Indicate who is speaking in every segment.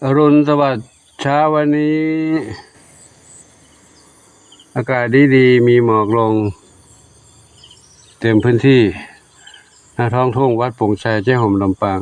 Speaker 1: อรุณสวัสดิ์เช้าวันนี้อากาศดีมีหมอกลงเต็มพื้นที่หน้าท้องทุ่งวัดโป่งชัยเจ้าห่มลำปาง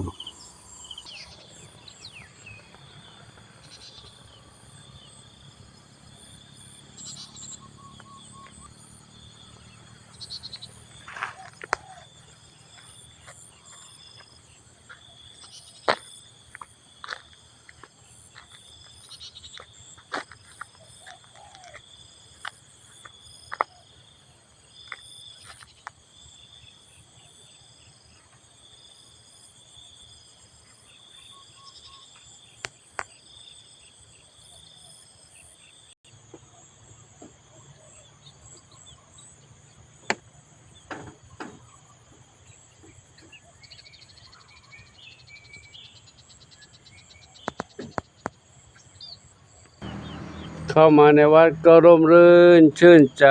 Speaker 1: เข้ามาในวัดก็ร่มรื่นชื่นใจ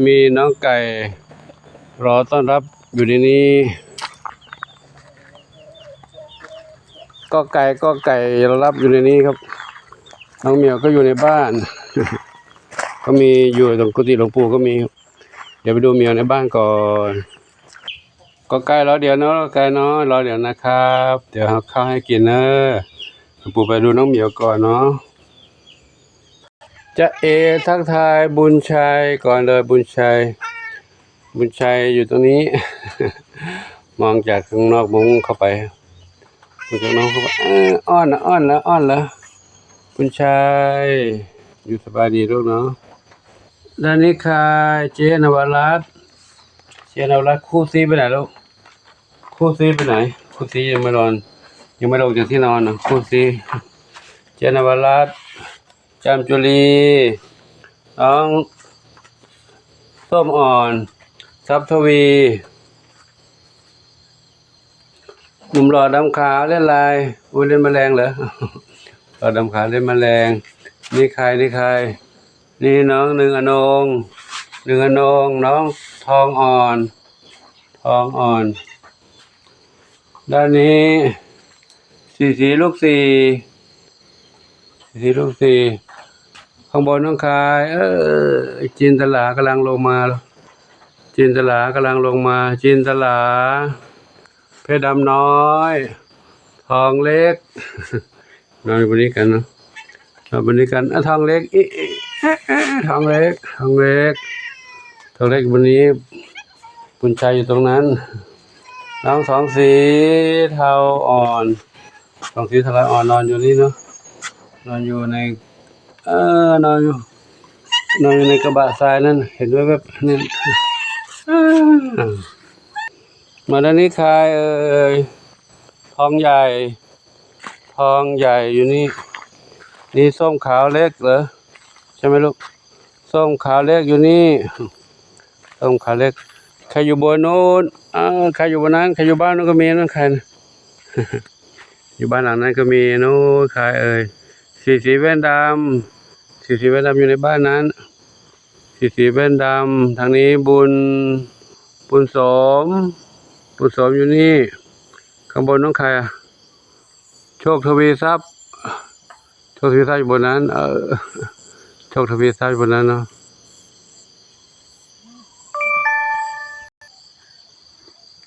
Speaker 1: มีน้องไก่รอต้อนรับอยู่ในนี้ก็ไก่รอรับอยู่ในนี้ครับน้องเหมียวก็อยู่ในบ้าน ก็มีอยู่ตรงกุฏิหลวงปู่ก็มีเดี๋ยวไปดูเหมียวในบ้านก่อนก็ใกล้แล้วเดี๋ยวเนาะไก่เนาะรอเดี๋ยวนะครับเดี๋ยวข้าวให้กินเนอะหลวงปู่ไปดูน้องเหมียวก่อนเนาะจะทักทายบุญชัยก่อนเลยบุญชัยอยู่ตรงนี้ มองจากข้างนอกมุ้งเข้าไปมองจากน้องเข้าไปอ้อนแล้วบุญชัยอยู่สบายดีลูกเนาะด้านนี้ค่ะเจนวรัตน์คู่ซีไปไหนลูกคู่ซีไปไหนคู่ซียังไม่ลงจากที่นอนนะคู่ซีเจนวรัตน์จามจุลีน้องส้มอ่อนทรัพย์ทวีหนุ่มหล่อดำขาวเล่นลายเล่นแมลงเหรอหล่อดำขาวเล่นแมลงนี่ใครนี่น้องหนึ่งอนงน้องทองอ่อนด้านนี้สีลูกสี่ข้างบนน้องคายจินตลากำลังลงมาจินตลาเพชรดำน้อยทองเล็กนอนบนนี้กันเนาะบนนี้กันทองเล็กทองเล็กบนนี้บุญชัยอยู่ตรงนั้นน้องสองสีเทาอ่อนนอนอยู่นี่เนาะนอนอยู่ในกระบะทรายนั่นเห็นไว้แบบนี่มาด้านนี้ใครทองใหญ่อยู่นี่ส้มขาวเล็กเหรอใช่ไหมลูกส้มขาวเล็กอยู่นี่ส้มขาวเล็กใครอยู่บนโน้นใครอยู่บนนั้นใครอยู่บ้านนู้นก็มีนั่นใคร อยู่บ้านหลังนั้นก็มีโน้นใครสีแว่นดำอยู่ในบ้านนั้นสีแว่นดำทางนี้บุญสมอยู่นี่ข้างบนน้องใครโชคทวีทรัพย์อยู่บนนั้นโชคทวีทรัพย์อยู่บนนั้นเนาะ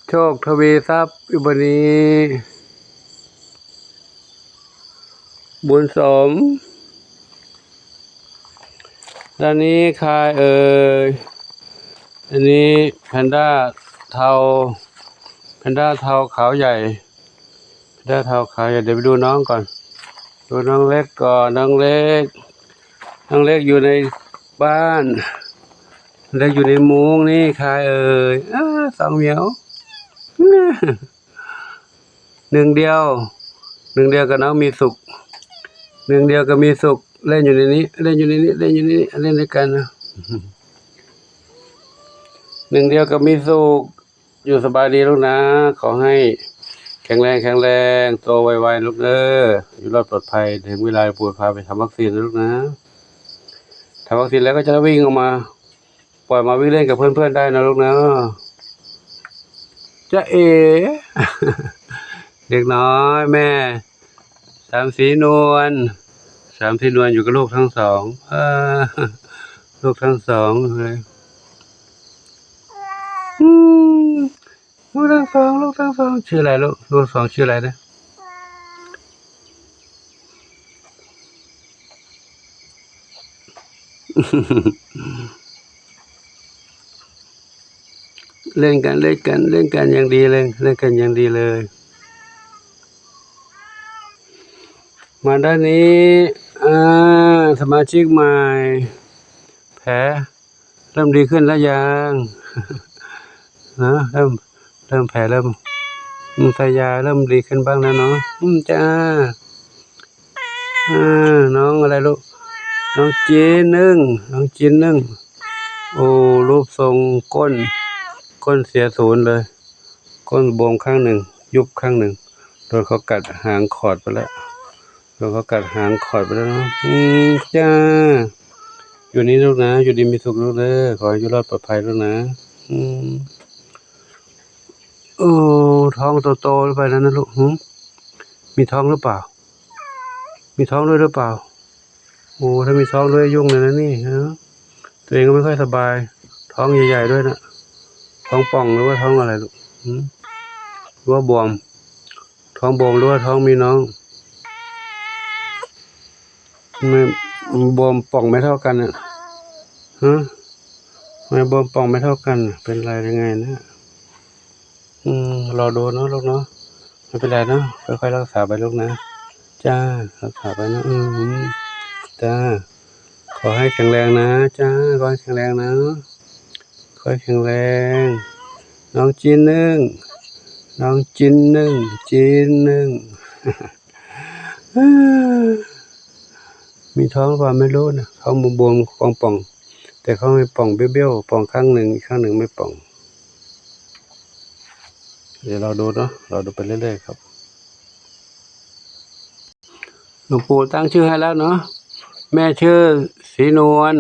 Speaker 1: โชคทวีทรัพย์อยู่บนนี้บุญสมด้านนี้ใครอันนี้แพนด้าเทาขาวใหญ่เดี๋ยวไปดูน้องก่อนดูน้องเล็กก่อนน้องเล็กอยู่ในบ้านอยู่ในมุ้งนี่ใครสองเหมียวหนึ่งเดียวกับน้องมีสุขเล่นอยู่ในนี้เล่นด้วยกันนะหนึ่งเดียวกับมีสุขอยู่สบายดีลูกนะขอให้แข็งแรงโตไวๆลูกอยู่รอดปลอดภัยถึงเวลาปู่พาไปทำวัคซีนนะลูกนะทำวัคซีนแล้วก็จะวิ่งออกมาปล่อยมาวิ่งเล่นกับเพื่อนๆได้นะลูกนะจะเด็กน้อยแม่ส ามสีนวลสามสีนวลอยู่กับลูกทั้งสองลูกทั้งสองเลยลูกทั้งสองชื่ออะไรลูกสองชื่ออะไรนะเล่นกันอย่างดีเลยเล่นกันอย่างดีเลยมาด้านนี้สมาชิกใหม่แผลเริ่มดีขึ้นแล้วยังนะเริ่มแผลเริ่มทายาเริ่มดีขึ้นบ้างแล้วเนาะจ้าน้องอะไรลูกน้องจีนนึ่งโอ้รูปทรงก้นเสียศูนย์เลยก้นบวมข้างหนึ่งยุบข้างหนึ่งโดนเขากัดหางขอดไปแล้วเนาะจ้าอยู่นี่ลูกนะอยู่ดีมีสุขลูกเลยขอให้อยู่รอดปลอดภัยลูกนะโอ้ท้องโตๆหรือเปล่านะลูกมีท้องหรือเปล่ามีท้องด้วยหรือเปล่าโอ้ถ้ามีท้องด้วยยุ่งเลยนะนี่ฮะตัวเองก็ไม่ค่อยสบายท้องใหญ่ๆด้วยนะท้องป่องหรือว่าท้องอะไรลูกหรือว่าบวมท้องบวมหรือว่าท้องมีน้องไม่บวมป่องไม่เท่ากันอ่ะไม่บวมป่องไม่เท่ากันเป็นไรยังไงนะรอดูเนาะลูกเนาะไม่เป็นไรเนาะค่อยๆรักษาไปลูกนะจ้ารักษาไปนะจ้าขอให้แข็งแรงนะจ้าขอให้แข็งแรงนะขอให้แข็งแรงน้องจีนนึ่งมีท้องหรือเปล่าไม่รู้นะท้องบวมๆป่องๆแต่เขาไม่ป่องเบี้ยวๆป่องข้างหนึ่งอีกข้างหนึ่งไม่ป่องเดี๋ยวเราดูเนาะเราดูไปเรื่อยๆครับหลวงปู่ตั้งชื่อให้แล้วเนาะแม่ชื่อศรีนวล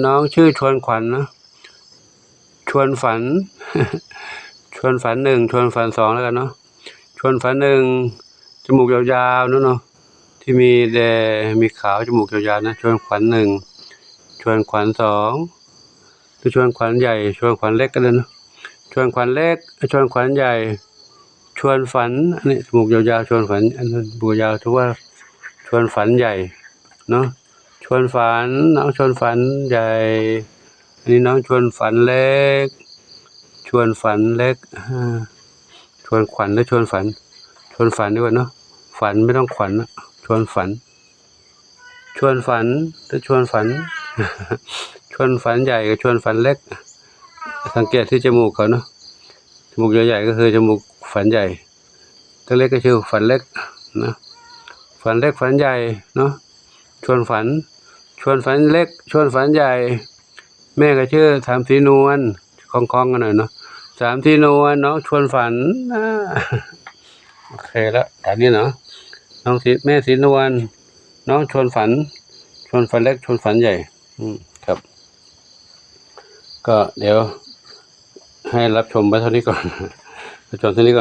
Speaker 1: น้องชื่อชวนขวัญนะชวนฝัน ชวนฝันหนึ่งชวนฝันสองแล้วกันเนาะชวนฝันหนึ่งจมูกยาวๆเนาะที่มีขาวจมูกยาวๆนะชวนขวัญหนึ่งชวนขวัญสองหรือชวนขวัญใหญ่ชวนขวัญเล็กก็ได้นะชวนขวัญเล็กชวนขวัญใหญ่ชวนฝันอันนี้จมูกยาวๆชวนฝันอันนั้นจมูกยาวถือว่าชวนฝันใหญ่เนาะชวนฝันน้องชวนฝันใหญ่อันนี้น้องชวนฝันเล็กชวนฝันเล็กชวนขวัญหรือชวนฝันดีกว่าเนาะฝันไม่ต้องขวัญนะชวนฝันหรือชวนฝัน ชวนฝันใหญ่กับชวนฝันเล็กสังเกตที่จมูกเขาเนาะจมูกใหญ่ๆก็คือจมูกฝันใหญ่ตัวเล็กก็ชื่อฝันเล็กนะฝันเล็กฝันใหญ่เนาะชวนฝันเล็กชวนฝันใหญ่แม่ก็ชื่อสามสีนวลคล้องๆกันหน่อยเนาะสามสีนวลน้องชวนฝันโอเคแล้วอันนี้เนาะน้องแม่สีนวลน้องชวนฝันเล็กชวนฝันใหญ่ครับก็เดี๋ยวให้รับชมไปเท่านี้ก่อน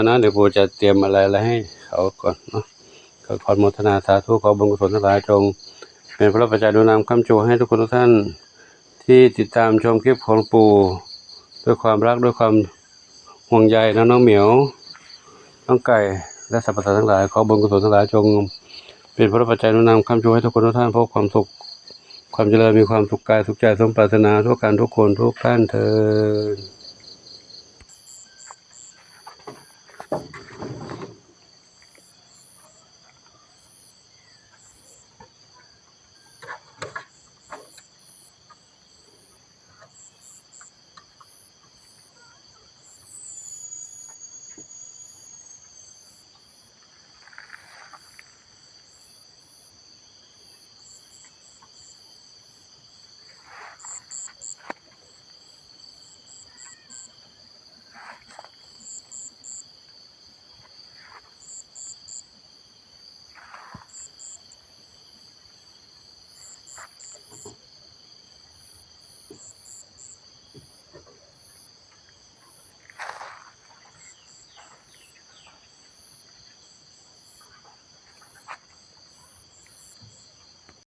Speaker 1: นะเดี๋ยวปู่จะเตรียมอะไรให้เขาก่อนเนาะก็ขออนุโมทนาสาธุขอบุญกุศลทั้งหลายจงเป็นพระปัจจัยดูนามค้ำจูให้ทุกคนทุกท่านที่ติดตามชมคลิปของปู่ด้วยความรักด้วยความห่วงใยน้องเหมียวน้องไก่และสรรพสัตว์ทั้งหลายขอบุญกุศลทั้งหลายจงเป็นพระปัจจัยดูนามค้ำจูให้ทุกคนทุกท่านพบความสุขความเจริญมีความสุขกายสุขใจสมปรารถนาทุกการทุกคนทุกท่านเถิด